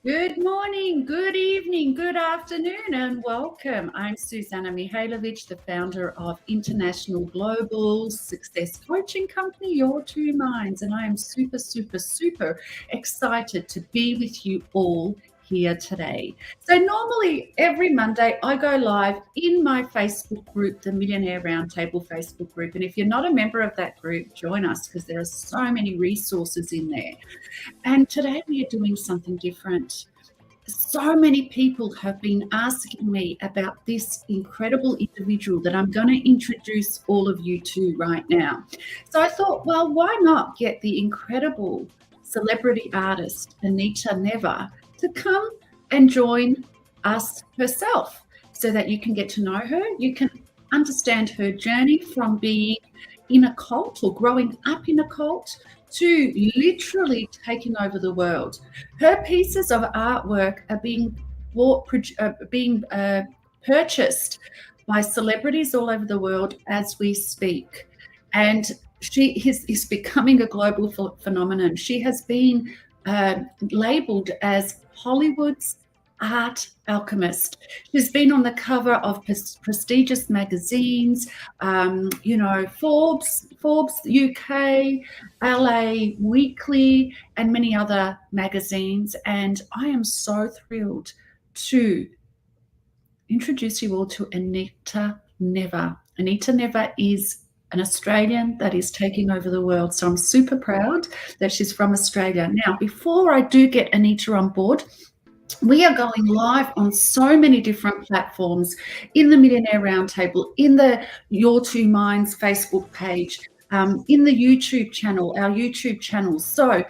Good morning, good evening, good afternoon, and welcome. I'm Suzana Mihailovic, the founder of International Global Success Coaching Company, Your2Minds, and I am super, super, super excited to be with you all here today. So normally every Monday I go live in my Facebook group, the Millionaire Roundtable Facebook group. And if you're not a member of that group, join us because there are so many resources in there. And today we are doing something different. So many people have been asking me about this incredible individual that I'm going to introduce all of you to right now. So I thought, well, why not get the incredible celebrity artist, Anita Nevar, to come and join us herself so that you can get to know her. You can understand her journey from being in a cult or growing up in a cult to literally taking over the world. Her pieces of artwork are being purchased by celebrities all over the world as we speak. And she is becoming a global phenomenon. She has been labeled as Hollywood's art alchemist. She's been on the cover of prestigious magazines, Forbes UK, LA Weekly, and many other magazines. And I am so thrilled to introduce you all to Anita Nevar. Anita Nevar is an Australian that is taking over the world. So I'm super proud that she's from Australia. Now, before I do get Anita on board, we are going live on so many different platforms, in the Millionaire Roundtable, in the Your2Minds Facebook page, in the YouTube channel, our YouTube channel. So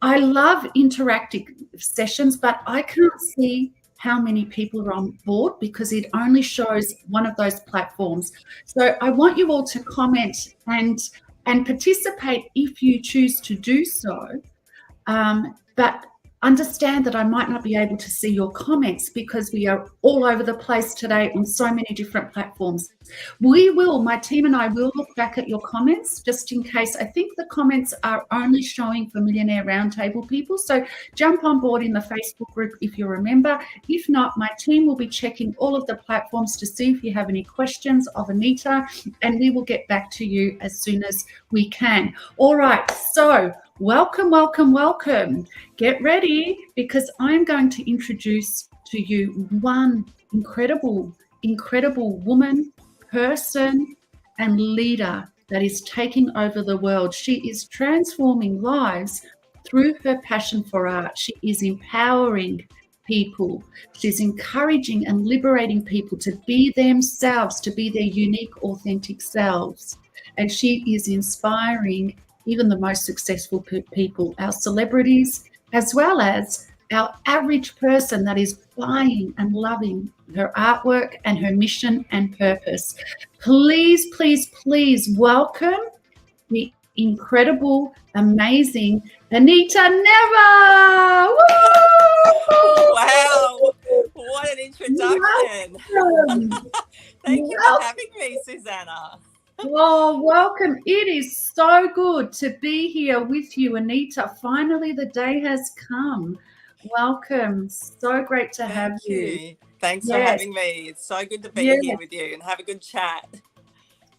I love interactive sessions, but I can't see how many people are on board because it only shows one of those platforms. So I want you all to comment and participate if you choose to do so. But understand that I might not be able to see your comments because we are all over the place today on so many different platforms. My team and I will look back at your comments just in case. I think the comments are only showing for Millionaire Roundtable people. So jump on board in the Facebook group if you're a member. If not, my team will be checking all of the platforms to see if you have any questions of Anita, and we will get back to you as soon as we can. All right, so welcome, welcome, welcome. Get ready, because I'm going to introduce to you one incredible woman, person, and leader that is taking over the world. She is transforming lives through her passion for art. She is empowering people. She's encouraging and liberating people to be themselves, to be their unique, authentic selves. And she is inspiring even the most successful people, our celebrities, as well as our average person that is buying and loving her artwork and her mission and purpose. Please, please, please welcome the incredible, amazing Anita Nevar. Woo! Wow, what an introduction. Thank you for having me, Suzana. Oh, welcome. It is so good to be here with you, Anita. Finally, the day has come. Welcome. So great to have you. Thanks for having me. It's so good to be here with you and have a good chat.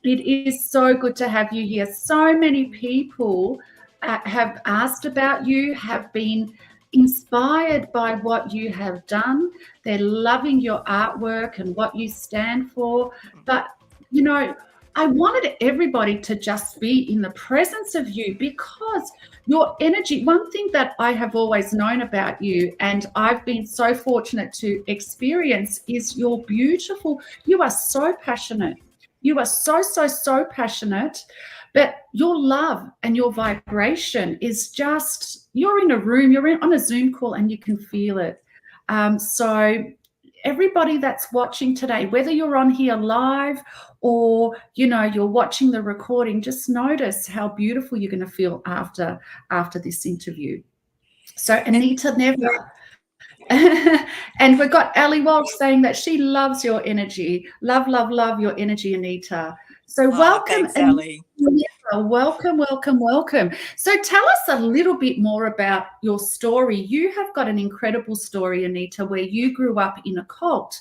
It is so good to have you here. So many people have asked about you, have been inspired by what you have done. They're loving your artwork and what you stand for. But, you know, I wanted everybody to just be in the presence of you, because your energy, one thing that I have always known about you, and I've been so fortunate to experience, is you are so passionate. You are so, so, so passionate, but your love and your vibration is just, you're in a room, on a Zoom call, and you can feel it. So everybody that's watching today, whether you're on here live or, you know, you're watching the recording, just notice how beautiful you're going to feel after this interview. So Anita Nevar. And we've got Ali Walsh saying that she loves your energy. Love, love, love your energy, Anita. So welcome, thanks, Ali. Welcome, welcome, welcome. So tell us a little bit more about your story. You have got an incredible story, Anita, where you grew up in a cult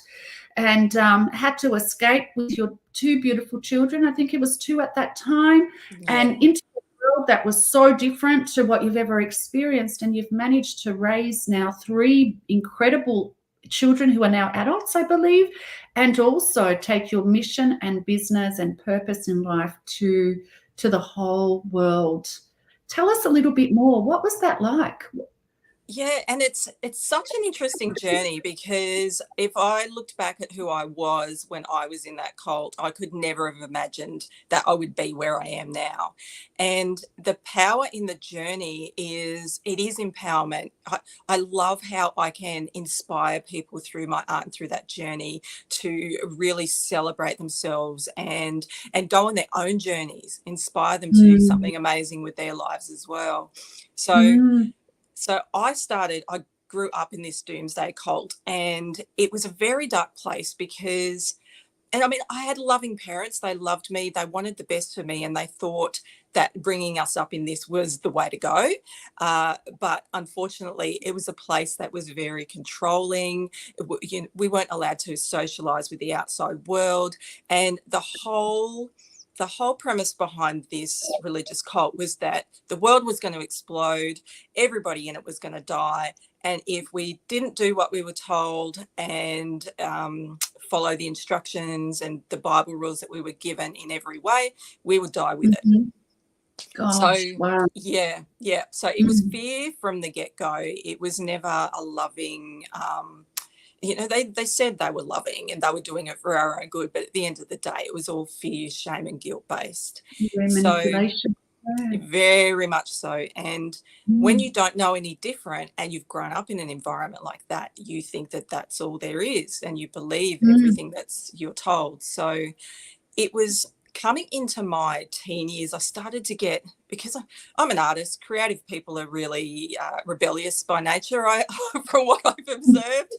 and had to escape with your two beautiful children. I think it was two at that time, and into a world that was so different to what you've ever experienced. And you've managed to raise now 3 incredible children who are now adults, I believe, and also take your mission and business and purpose in life to the whole world. Tell us a little bit more. What was that like? Yeah, and it's such an interesting journey, because if I looked back at who I was when I was in that cult, I could never have imagined that I would be where I am now. And the power in the journey is empowerment. I love how I can inspire people through my art and through that journey to really celebrate themselves and go on their own journeys, inspire them to do something amazing with their lives as well. So I grew up in this doomsday cult, and it was a very dark place because, and I mean, I had loving parents. They loved me. They wanted the best for me, and they thought that bringing us up in this was the way to go. But unfortunately, it was a place that was very controlling. We weren't allowed to socialize with the outside world. And the whole premise behind this religious cult was that the world was going to explode, everybody in it was going to die, and if we didn't do what we were told and follow the instructions and the Bible rules that we were given in every way, we would die with it. Gosh, so wow. yeah. So it was fear from the get-go. It was never a loving you know, they said they were loving and they were doing it for our own good, but at the end of the day, it was all fear, shame, and guilt based. Manipulation. Very much so. And when you don't know any different and you've grown up in an environment like that, you think that that's all there is, and you believe everything that's you're told. So it was coming into my teen years, I started to get, because I'm an artist, creative people are really rebellious by nature, from what I've observed.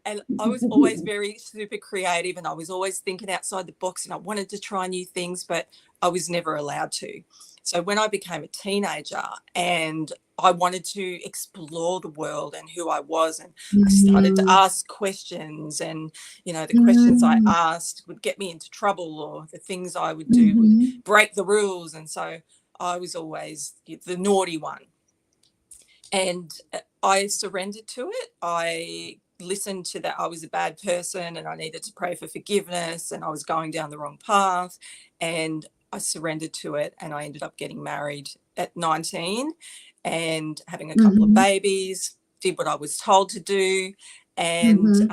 And I was always very super creative, and I was always thinking outside the box, and I wanted to try new things, but I was never allowed to. So when I became a teenager and I wanted to explore the world and who I was, and I started to ask questions, and, you know, the questions I asked would get me into trouble, or the things I would do would break the rules. And so I was always the naughty one. And I surrendered to it. I listened to that I was a bad person and I needed to pray for forgiveness, and I was going down the wrong path, and I surrendered to it, and I ended up getting married at 19 and having a couple of babies, did what I was told to do. And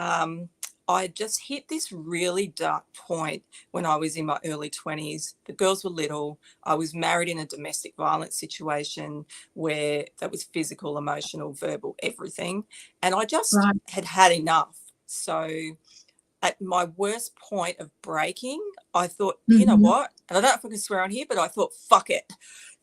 I just hit this really dark point when I was in my early 20s. The girls were little. I was married in a domestic violence situation where that was physical, emotional, verbal, everything. And I just had had enough. So at my worst point of breaking, I thought, you know what? And I don't know if I can swear on here, but I thought, fuck it.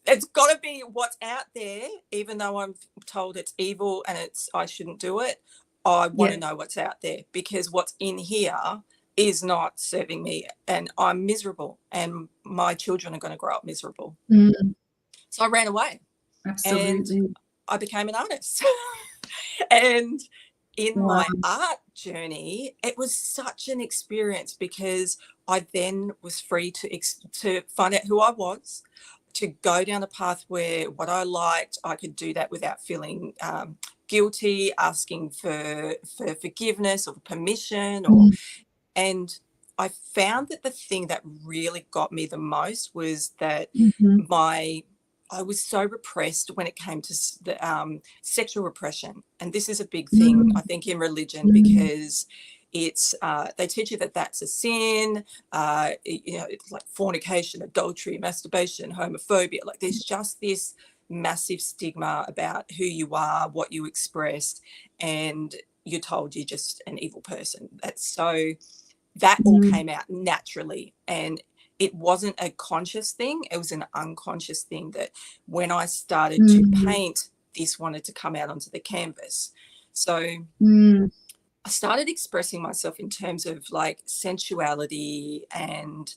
It's got to be what's out there, even though I'm told it's evil and I shouldn't do it. I want to know what's out there, because what's in here is not serving me, and I'm miserable, and my children are going to grow up miserable. So I ran away. Absolutely. And I became an artist. And in my art journey, it was such an experience, because I then was free to find out who I was, to go down a path where what I liked, I could do that without feeling guilty, asking for forgiveness or permission. And I found that the thing that really got me the most was that I was so repressed when it came to the, sexual repression. And this is a big thing, I think, in religion, because it's they teach you that that's a sin, you know, it's like fornication, adultery, masturbation, homophobia. Like, there's just this massive stigma about who you are, what you express, and you're told you're just an evil person. That all came out naturally, and it wasn't a conscious thing, it was an unconscious thing, that when I started to paint, this wanted to come out onto the canvas. So I started expressing myself in terms of like sensuality and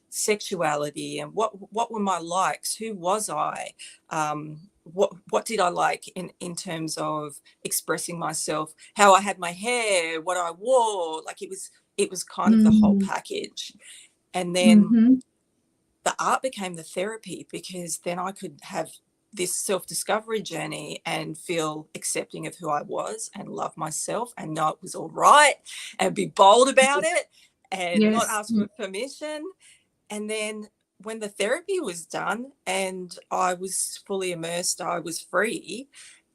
sexuality, and what were my likes, who was I, what did I like in terms of expressing myself, how I had my hair, what I wore. Like, it was kind of the whole package. And then the art became the therapy, because then I could have this self-discovery journey and feel accepting of who I was and love myself and know it was all right and be bold about it and not ask for permission. And then when the therapy was done and I was fully immersed, I was free,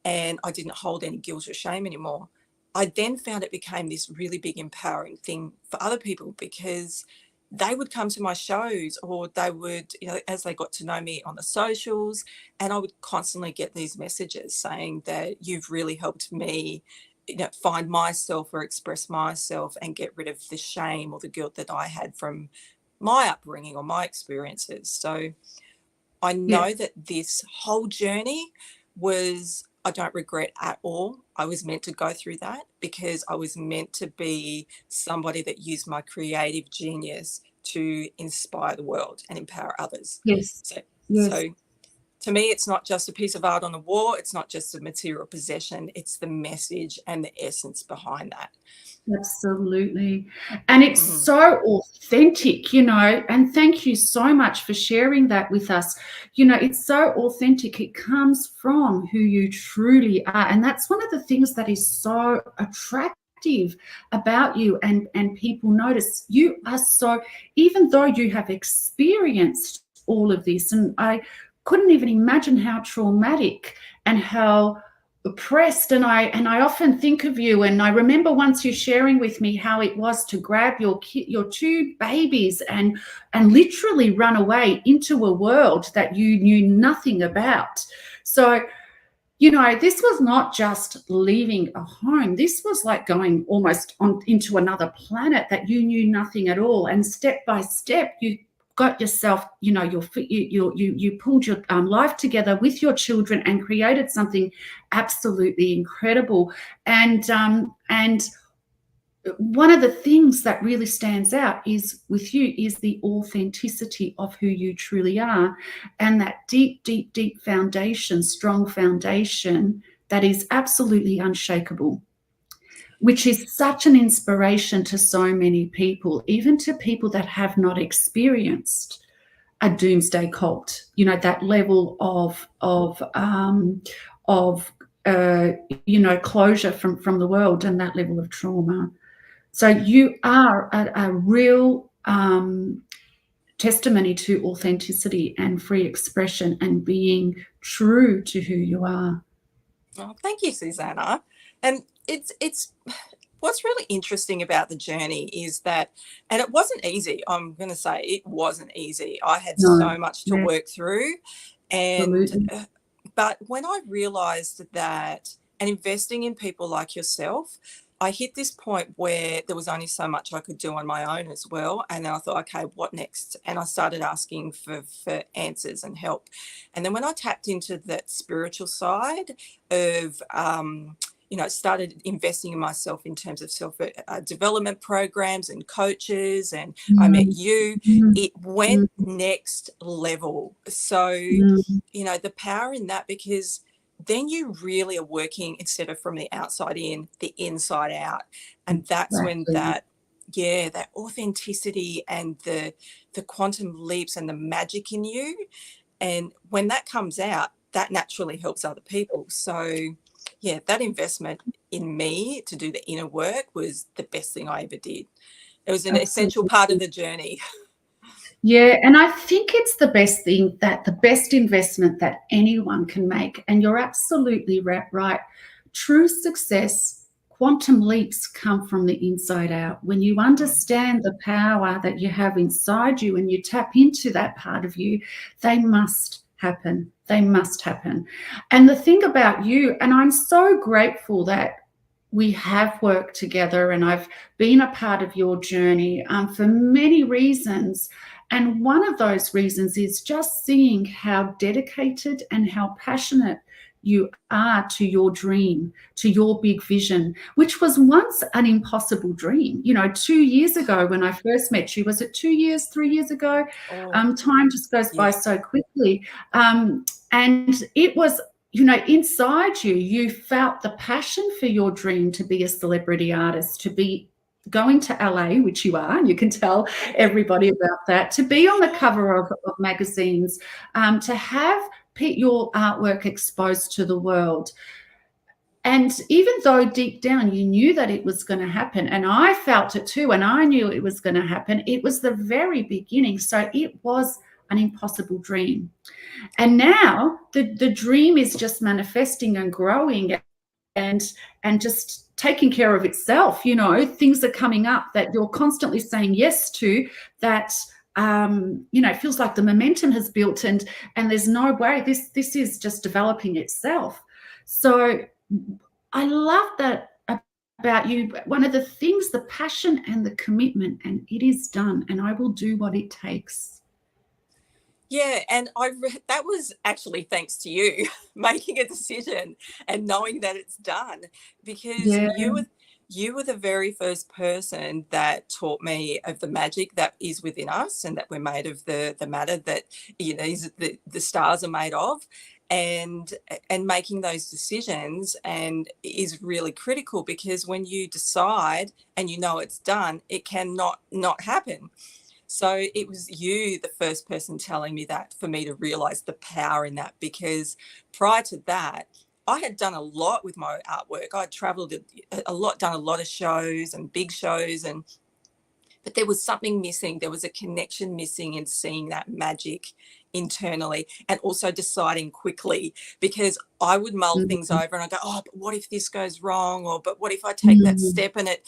and I didn't hold any guilt or shame anymore, I then found it became this really big empowering thing for other people, because they would come to my shows, or they would, you know, as they got to know me on the socials, and I would constantly get these messages saying that you've really helped me, you know, find myself or express myself and get rid of the shame or the guilt that I had from my upbringing or my experiences. So I know that this whole journey was, I don't regret at all. I was meant to go through that, because I was meant to be somebody that used my creative genius to inspire the world and empower others. So to me, it's not just a piece of art on the wall. It's not just a material possession. It's the message and the essence behind that. Absolutely. And it's so authentic, you know, and thank you so much for sharing that with us. You know, it's so authentic. It comes from who you truly are. And that's one of the things that is so attractive about you, and people notice you are so, even though you have experienced all of this, and I couldn't even imagine how traumatic and how oppressed, and I often think of you, and I remember once you sharing with me how it was to grab your two babies and literally run away into a world that you knew nothing about. So this was not just leaving a home. This was like going almost into another planet that you knew nothing at all. And step by step, you got yourself, you pulled your life together with your children and created something absolutely incredible. And one of the things that really stands out is with you is the authenticity of who you truly are, and that deep, deep, deep foundation, strong foundation that is absolutely unshakable, which is such an inspiration to so many people, even to people that have not experienced a doomsday cult, that level of closure from the world, and that level of trauma. So you are a real testimony to authenticity and free expression and being true to who you are. Oh, thank you, Suzana. And it's what's really interesting about the journey is that, and it wasn't easy. I'm going to say it wasn't easy. I had so much to work through, and but when I realized that, and investing in people like yourself, I hit this point where there was only so much I could do on my own as well. And then I thought, okay, what next? And I started asking for answers and help. And then when I tapped into that spiritual side of, started investing in myself in terms of self development programs and coaches, and I met you, it went next level. So, the power in that, because then you really are working, instead of from the outside in, the inside out. And that's when that authenticity and the quantum leaps and the magic in you. And when that comes out, that naturally helps other people. So yeah, that investment in me to do the inner work was the best thing I ever did. It was an essential part of the journey. Yeah, and I think it's the best thing, that the best investment that anyone can make. And you're absolutely right. True success, quantum leaps come from the inside out. When you understand the power that you have inside you and you tap into that part of you, they must happen. They must happen. And the thing about you, and I'm so grateful that we have worked together and I've been a part of your journey for many reasons. And one of those reasons is just seeing how dedicated and how passionate you are to your dream, to your big vision, which was once an impossible dream. 2 years ago when I first met you, was it 2 years, 3 years ago? Time just goes by so quickly. And it was, inside you, you felt the passion for your dream to be a celebrity artist, to be going to LA, which you are, and you can tell everybody about that, to be on the cover of magazines, to have your artwork exposed to the world. And even though deep down you knew that it was going to happen, and I felt it too, and I knew it was going to happen, it was the very beginning. So it was an impossible dream. And now the dream is just manifesting and growing and just taking care of itself. Things are coming up that you're constantly saying yes to, that it feels like the momentum has built, and there's no way, this is just developing itself. So I love that about you. One of the things, the passion and the commitment, and it is done, and I will do what it takes. Yeah, and that was actually thanks to you making a decision and knowing that it's done, because you were the very first person that taught me of the magic that is within us, and that we're made of the matter that the stars are made of, and making those decisions and is really critical, because when you decide and it's done, it cannot not happen. So it was you, the first person telling me that, for me to realize the power in that, because prior to that, I had done a lot with my artwork. I'd traveled a lot, done a lot of shows and big shows, but there was something missing. There was a connection missing in seeing that magic internally, and also deciding quickly, because I would mull things over and I go, oh, but what if this goes wrong? Or, but what if I take that step and it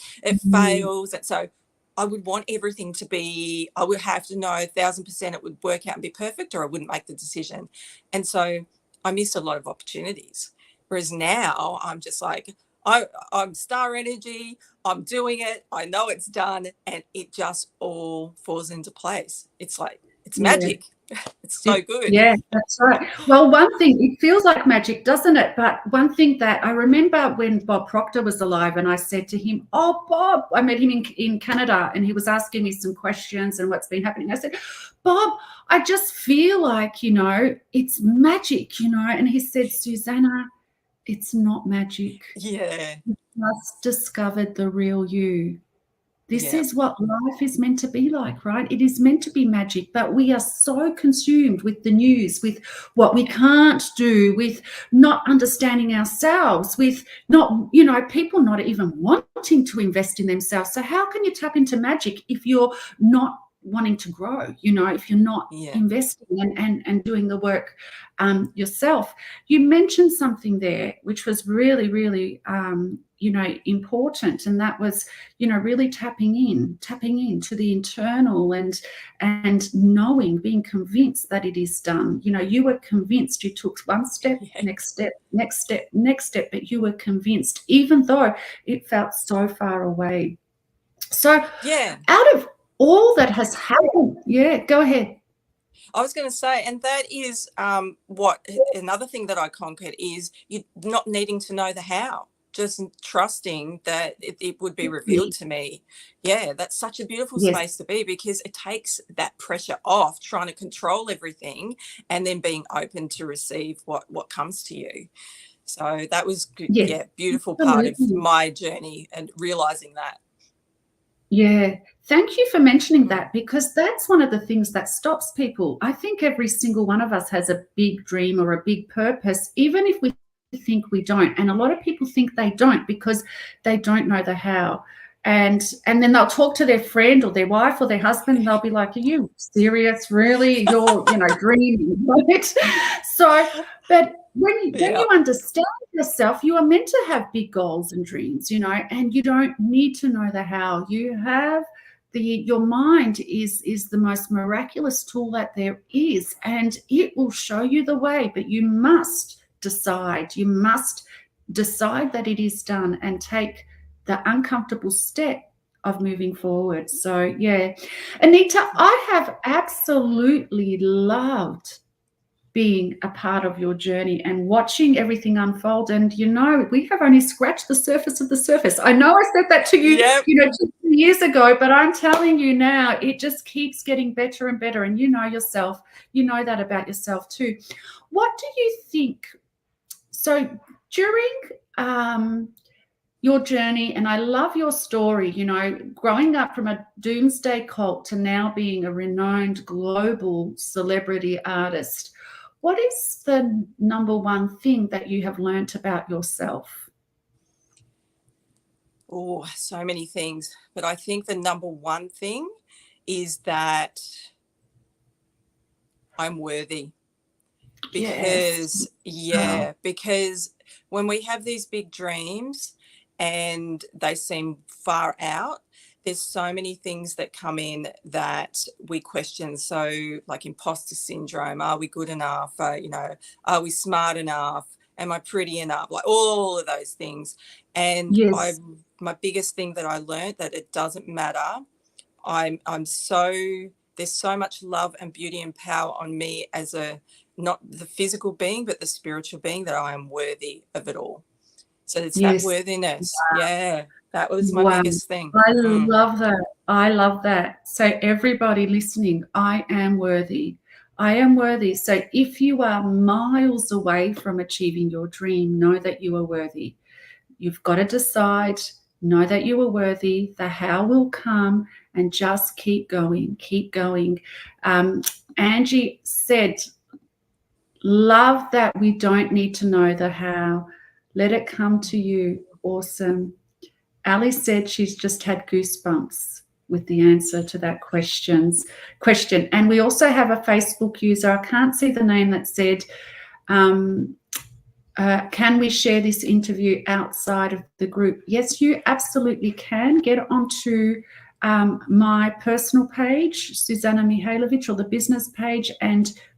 fails? And so I would want everything to be, I would have to know 1,000% it would work out and be perfect, or I wouldn't make the decision. And so I missed a lot of opportunities. Whereas now I'm just like, I'm star energy, I'm doing it, I know it's done, and it just all falls into place. It's like, it's magic. It's so good. Yeah, that's right. Well, one thing, it feels like magic, doesn't it? But one thing that I remember when Bob Proctor was alive, and I said to him, oh, Bob, I met him in Canada, and he was asking me some questions and what's been happening. I said, Bob, I just feel like, it's magic, and he said, Suzana, it's not magic. Yeah. You just discovered the real you. This is what life is meant to be like, right? It is meant to be magic, but we are so consumed with the news, with what we can't do, with not understanding ourselves, with not, people not even wanting to invest in themselves. So how can you tap into magic if you're not wanting to grow, if you're not investing and doing the work yourself? You mentioned something there which was really, really important, and that was really tapping into the internal and knowing, being convinced that it is done. You were convinced. You took one step, next step, but you were convinced, even though it felt so far away. So out of all that has happened, go ahead. I was going to say, and that is what another thing that I conquered is you not needing to know the how, just trusting that it would be revealed to me. Yeah, that's such a beautiful space to be, because it takes that pressure off trying to control everything and then being open to receive what comes to you. So that was good. Beautiful part of my journey and realizing that. Yeah, thank you for mentioning that, because that's one of the things that stops people. I think every single one of us has a big dream or a big purpose, even if we think we don't. And a lot of people think they don't because they don't know the how. And then they'll talk to their friend or their wife or their husband, and they'll be like, are you serious? Really? You're, dreaming, right? So, but when you understand yourself, you are meant to have big goals and dreams, and you don't need to know the how. You have your mind is the most miraculous tool that there is, and it will show you the way, but you must decide. You must decide that it is done and take the uncomfortable step of moving forward. So, Anita, I have absolutely loved being a part of your journey and watching everything unfold. And, we have only scratched the surface of the surface. I know I said that to you, 2 years ago, but I'm telling you now, it just keeps getting better and better. And you know yourself, you know that about yourself too. What do you think? So during your journey, and I love your story, growing up from a doomsday cult to now being a renowned global celebrity artist, what is the number one thing that you have learnt about yourself? Oh, so many things. But I think the number one thing is that I'm worthy. Because, because when we have these big dreams and they seem far out, there's so many things that come in that we question. So like imposter syndrome, are we good enough? Are we smart enough? Am I pretty enough? Like all of those things. And my biggest thing that I learned, that it doesn't matter. There's so much love and beauty and power on me as not the physical being, but the spiritual being, that I am worthy of it all. So it's that worthiness. Yeah, that was my biggest thing. I love that. I love that. So everybody listening, I am worthy. I am worthy. So if you are miles away from achieving your dream, know that you are worthy. You've got to decide, know that you are worthy. The how will come, and just keep going, keep going. Angie said, love that we don't need to know the how. Let it come to you. Awesome. Ali said she's just had goosebumps with the answer to that question. And we also have a Facebook user, I can't see the name, that said, can we share this interview outside of the group? Yes, you absolutely can. Get onto my personal page, Suzana Mihailovic, or the business page,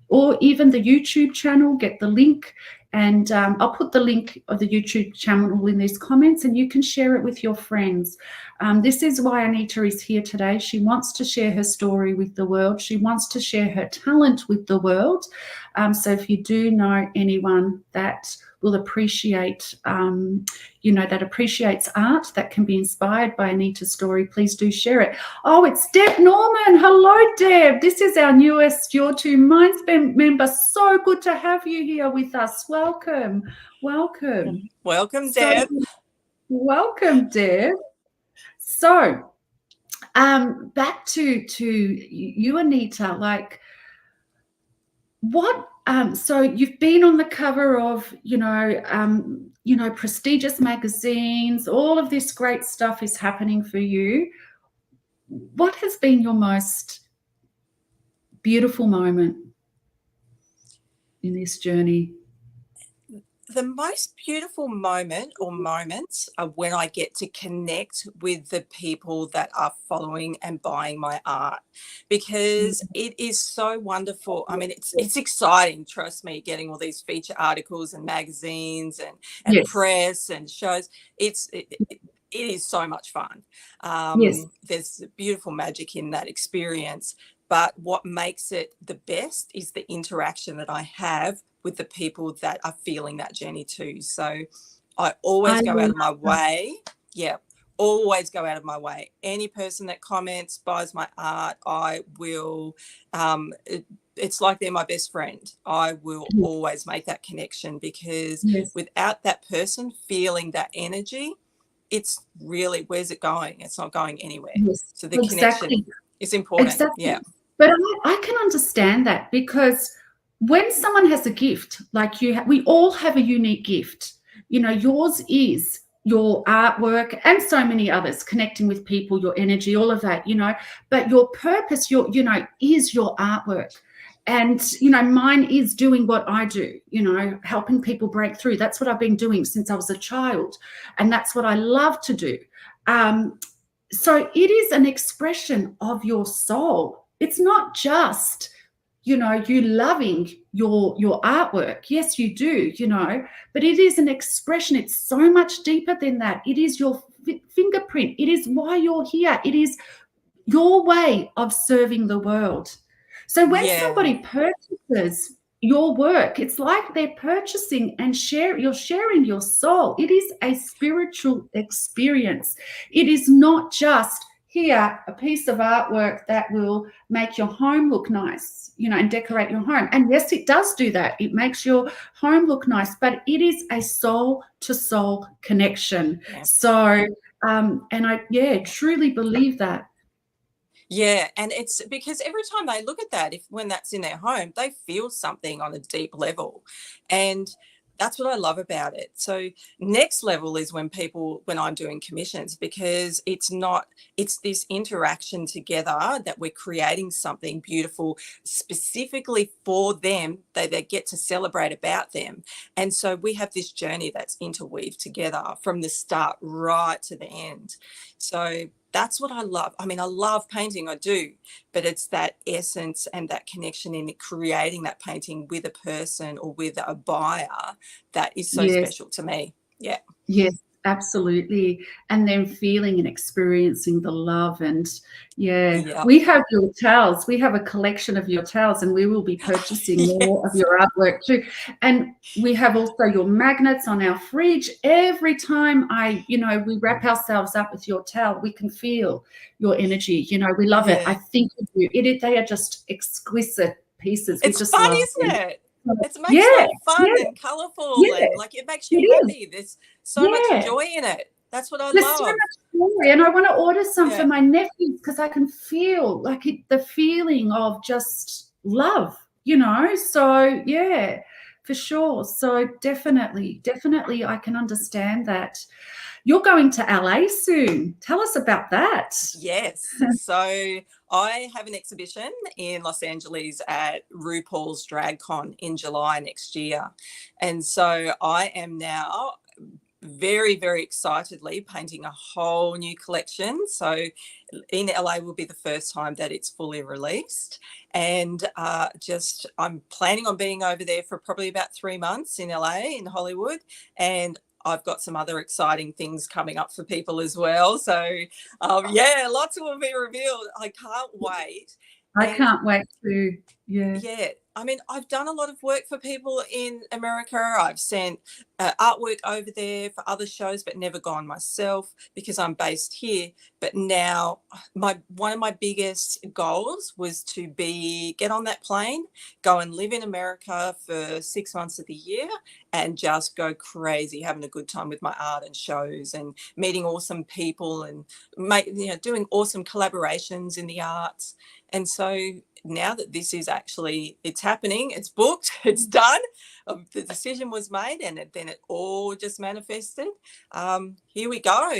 or even the YouTube channel. Get the link And I'll put the link of the YouTube channel in these comments, and you can share it with your friends. This is why Anita is here today. She wants to share her story with the world. She wants to share her talent with the world. So if you do know anyone that will appreciate, that appreciates art, that can be inspired by Anita's story, please do share it. Oh, it's Deb Norman. Hello, Deb. This is our newest Your2Minds member. So good to have you here with us. Welcome. Welcome. Welcome, Deb. Welcome, Deb. So back to you, Anita, like what so you've been on the cover of prestigious magazines. All of this great stuff is happening for you. What has been your most beautiful moment in this journey? The most beautiful moment or moments are when I get to connect with the people that are following and buying my art, because it is so wonderful. I mean, it's exciting, trust me, getting all these feature articles and magazines and Yes. press and shows. It is so much fun. Yes. There's beautiful magic in that experience. But what makes it the best is the interaction that I have with the people that are feeling that journey too. So I always go out of my way. Yeah, always go out of my way. Any person that comments, buys my art, I will, it's like they're my best friend. I will always make that connection, because without that person feeling that energy, it's really, where's it going? It's not going anywhere. So the connection is important. Yeah. But I can understand that, because when someone has a gift, like we all have a unique gift. Yours is your artwork and so many others, connecting with people, your energy, all of that, but your purpose, is your artwork. And, mine is doing what I do, helping people break through. That's what I've been doing since I was a child. And that's what I love to do. So it is an expression of your soul. It's not just, you loving your artwork. Yes, you do, but it is an expression. It's so much deeper than that. It is your fingerprint. It is why you're here. It is your way of serving the world. So when somebody purchases your work, it's like they're purchasing and you're sharing your soul. It is a spiritual experience. It is not just here, a piece of artwork that will make your home look nice, and decorate your home. And yes, it does do that. It makes your home look nice, but it is a soul to soul connection. So, and I, truly believe that. Yeah, and it's because every time they look at that, when that's in their home, they feel something on a deep level. And that's what I love about it. So next level is when I'm doing commissions, because it's this interaction together that we're creating something beautiful specifically for them, that they get to celebrate about them. And so we have this journey that's interweaved together from the start right to the end. So that's what I love. I mean, I love painting, I do, but it's that essence and that connection in creating that painting with a person or with a buyer that is so special to me. Yeah. Yes, absolutely. And then feeling and experiencing the love. And we have your towels. We have a collection of your towels, and we will be purchasing more of your artwork too. And we have also your magnets on our fridge. Every time we wrap ourselves up with your towel, we can feel your energy. We love it. I think of you. They are just exquisite pieces. It's just fun, isn't it? It makes it fun and colourful, and like it makes you happy. There's so much joy in it. That's what I love. There's so much joy, and I want to order some for my nephews, because I can feel like the feeling of just love, So for sure. So definitely, I can understand that. You're going to LA soon. Tell us about that. Yes. So I have an exhibition in Los Angeles at RuPaul's Drag Con in July next year. And so I am now very, very excitedly painting a whole new collection. So in LA will be the first time that it's fully released. And I'm planning on being over there for probably about 3 months in LA, in Hollywood. And I've got some other exciting things coming up for people as well. So yeah, lots will be revealed. I can't wait. I can't wait to, yeah, I mean, I've done a lot of work for people in America. I've sent artwork over there for other shows, but never gone myself because I'm based here. But now one of my biggest goals was to get on that plane, go and live in America for 6 months of the year and just go crazy, having a good time with my art and shows and meeting awesome people and doing awesome collaborations in the arts. And so now that this is it's happening, it's booked, it's done, the decision was made, and then it all just manifested. Here we go.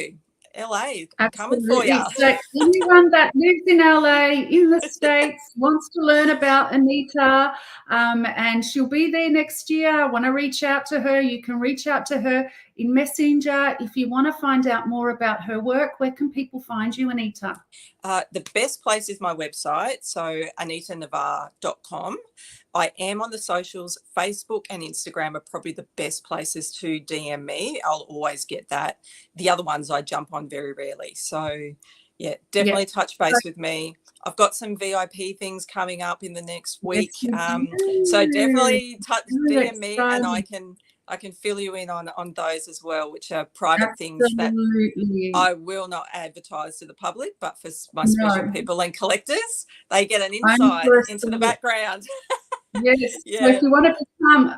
LA, coming for you. So anyone that lives in LA, in the States, wants to learn about Anita, and she'll be there next year. Want to reach out to her, you can reach out to her in Messenger. If you want to find out more about her work, where can people find you, Anita? The best place is my website, so anitanevar.com. I am on the socials. Facebook and Instagram are probably the best places to DM me. I'll always get that. The other ones I jump on very rarely. So, yeah, definitely touch base with me. I've got some VIP things coming up in the next week. So definitely DM me, and I can fill you in on those as well, which are private things that I will not advertise to the public, but for my special people and collectors, they get an insight into the background. Yes. Yeah. So if you want to become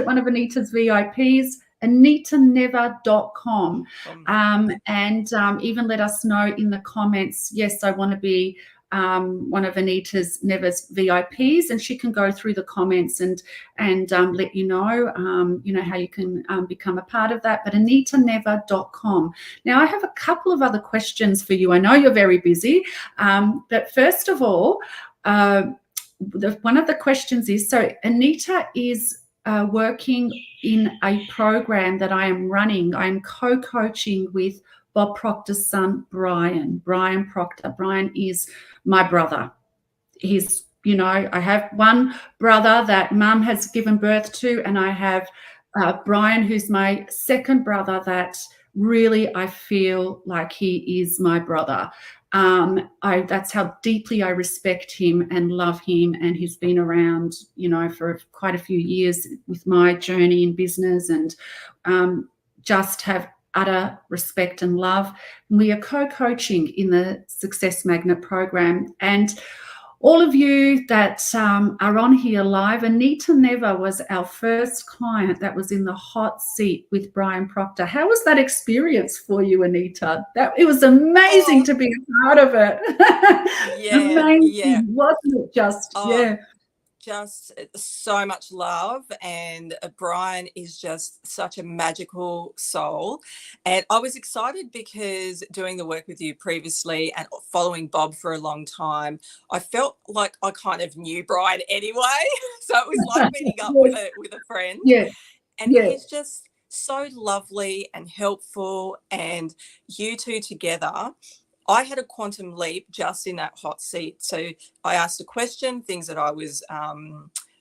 one of Anita's VIPs, AnitaNevar.com, and even let us know in the comments, yes, I want to be one of Anita's Nevar's VIPs, and she can go through the comments and let you know how you can become a part of that. But AnitaNevar.com. Now, I have a couple of other questions for you. I know you're very busy, but first of all, one of the questions is, so Anita is working in a program that I am running. I'm co-coaching with Bob Proctor's son, Brian Proctor. Brian is my brother. He's, I have one brother that Mum has given birth to, and I have Brian, who's my second brother, that really I feel like he is my brother. That's how deeply I respect him and love him, and he's been around, for quite a few years with my journey in business, and just have utter respect and love. We are co-coaching in the Success Magnet program, and all of you that are on here live, Anita Nevar was our first client that was in the hot seat with Brian Proctor. How was that experience for you, Anita? It was amazing to be a part of it. Amazing, wasn't it? Just so much love, and Brian is just such a magical soul. And I was excited because doing the work with you previously and following Bob for a long time, I felt like I kind of knew Brian anyway. So it was like meeting up with a friend. He's just so lovely and helpful, and you two together, I had a quantum leap just in that hot seat. So I asked a question, things that I was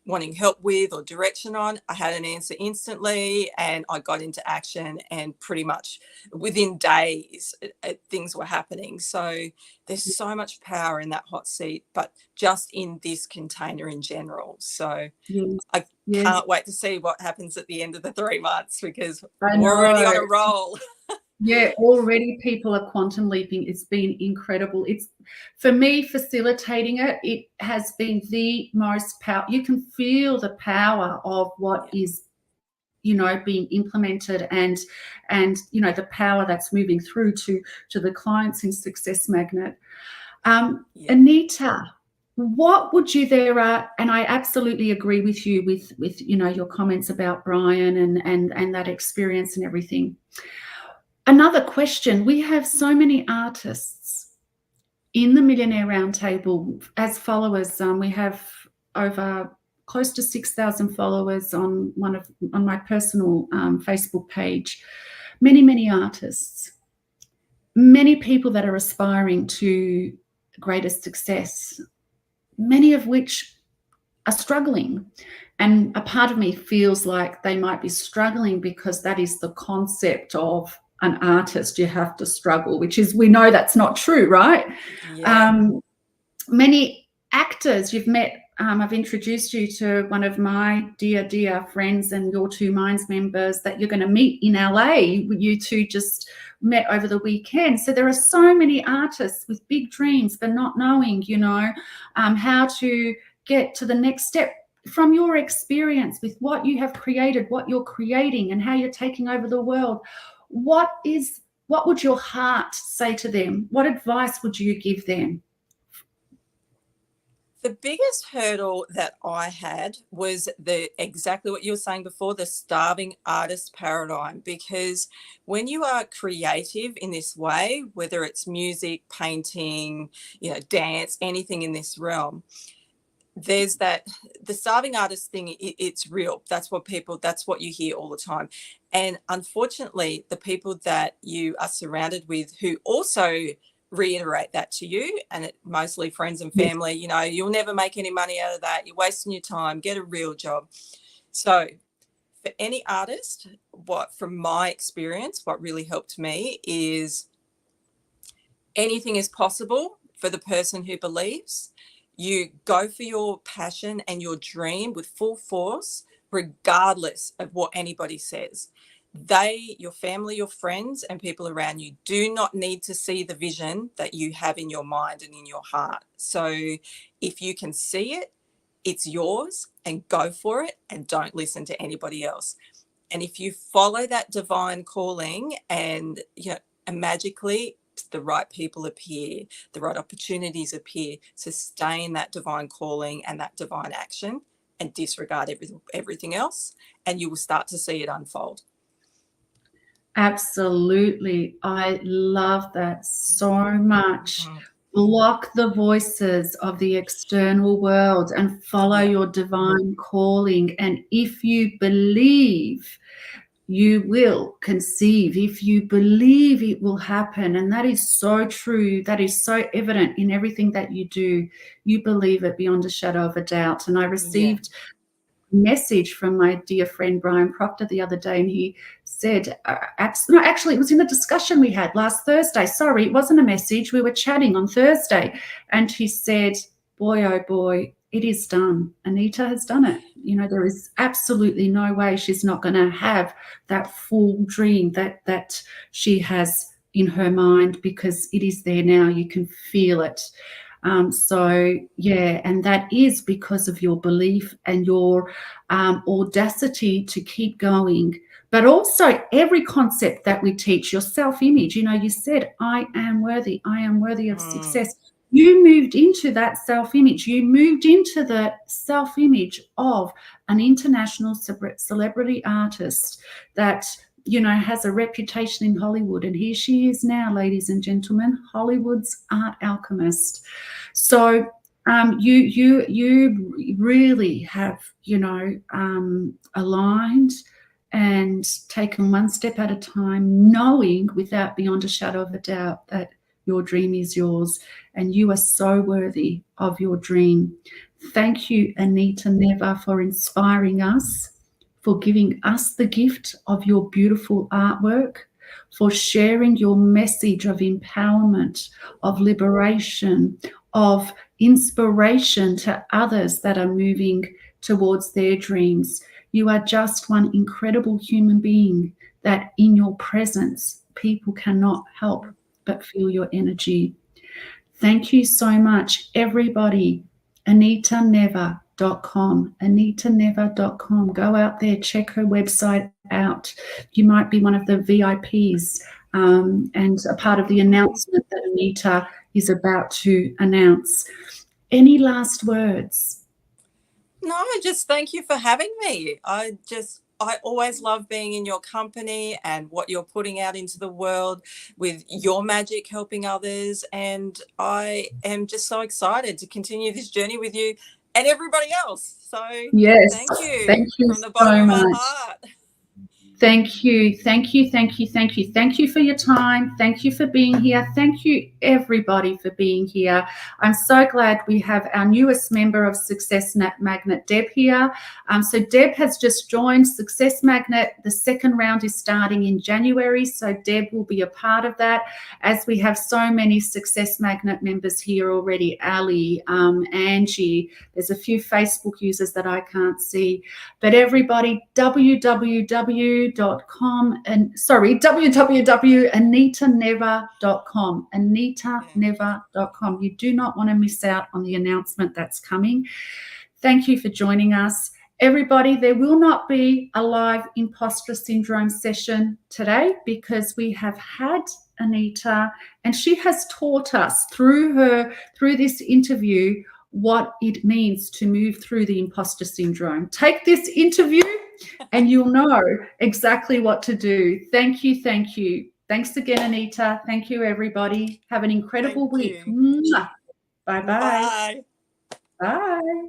wanting help with or direction on. I had an answer instantly, and I got into action, and pretty much within days, things were happening. So there's so much power in that hot seat, but just in this container in general. So I can't wait to see what happens at the end of the 3 months, because we're already on a roll. Yeah, already people are quantum leaping. It's been incredible. It's, for me, facilitating it has been the most powerful. You can feel the power of what is, being implemented, and the power that's moving through to the clients in Success Magnet. Anita, what would you and I absolutely agree with you with your comments about Brian and that experience and everything. Another question, we have so many artists in the Millionaire Roundtable as followers. We have over close to 6,000 followers on my personal Facebook page. many, many artists, many people that are aspiring to greater success, many of which are struggling. And a part of me feels like they might be struggling because that is the concept of an artist. You have to struggle, which is, we know that's not true, right? Yeah. Many actors you've met, I've introduced you to one of my dear friends and Your2Minds members that you're going to meet in LA. You two just met over the weekend. So there are so many artists with big dreams, but not knowing, how to get to the next step. From your experience with what you have created, what you're creating, and how you're taking over the world, what would your heart say to them? What advice would you give them? The biggest hurdle that I had was exactly what you were saying before, the starving artist paradigm. Because when you are creative in this way, whether it's music, painting, dance, anything in this realm, there's the starving artist thing. It's real. That's what you hear all the time. And unfortunately, the people that you are surrounded with who also reiterate that to you, and it mostly friends and family, you'll never make any money out of that. You're wasting your time. Get a real job. So for any artist, from my experience, what really helped me is anything is possible for the person who believes. You go for your passion and your dream with full force, regardless of what anybody says. Your family, your friends, and people around you do not need to see the vision that you have in your mind and in your heart. So if you can see it, it's yours, and go for it, and don't listen to anybody else. And if you follow that divine calling and magically the right people appear, the right opportunities appear, sustain that divine calling and that divine action, and disregard everything else, and you will start to see it unfold. Absolutely. I love that so much. Block the voices of the external world and follow your divine calling. And if you believe, you will conceive. If you believe, it will happen. And that is so true. That is so evident in everything that you do. You believe it beyond a shadow of a doubt. And I received message from my dear friend Brian Proctor the other day, and he said, no, actually it was in a discussion we had last Thursday. Sorry, it wasn't a message. We were chatting on Thursday, and he said, boy, oh boy, it is done. Anita has done it. There is absolutely no way she's not going to have that full dream that she has in her mind, because it is there now. You can feel it. And that is because of your belief and your audacity to keep going. But also every concept that we teach, your self-image, you said, I am worthy of success. You moved into that self-image. You moved into the self-image of an international celebrity artist that has a reputation in Hollywood. And here she is now, ladies and gentlemen, Hollywood's art alchemist. So you really have, aligned and taken one step at a time, knowing without beyond a shadow of a doubt that your dream is yours, and you are so worthy of your dream. Thank you, Anita Nevar, for inspiring us, for giving us the gift of your beautiful artwork, for sharing your message of empowerment, of liberation, of inspiration to others that are moving towards their dreams. You are just one incredible human being that in your presence, people cannot help but feel your energy. Thank you so much, everybody. AnitaNevar.com. AnitaNevar.com. Go out there, check her website out. You might be one of the VIPs and a part of the announcement that Anita is about to announce. Any last words? No, just thank you for having me. I always love being in your company and what you're putting out into the world with your magic, helping others. And I am just so excited to continue this journey with you and everybody else. So yes, thank you from the bottom so of my much. heart. Thank you. Thank you. Thank you. Thank you. Thank you for your time. Thank you for being here. Thank you, everybody, for being here. I'm so glad we have our newest member of Success Magnet, Deb, here. So Deb has just joined Success Magnet. The second round is starting in January, so Deb will be a part of that, as we have so many Success Magnet members here already. Ali, Angie, there's a few Facebook users that I can't see. But everybody, www.anitanevar.com, anitanevar.com. You do not want to miss out on the announcement that's coming. Thank you for joining us. Everybody, there will not be a live imposter syndrome session today because we have had Anita, and she has taught us through this interview what it means to move through the imposter syndrome. Take this interview and you'll know exactly what to do. Thank you. Thank you. Thanks again, Anita. Thank you, everybody. Have an incredible week. Bye-bye. Bye. Bye.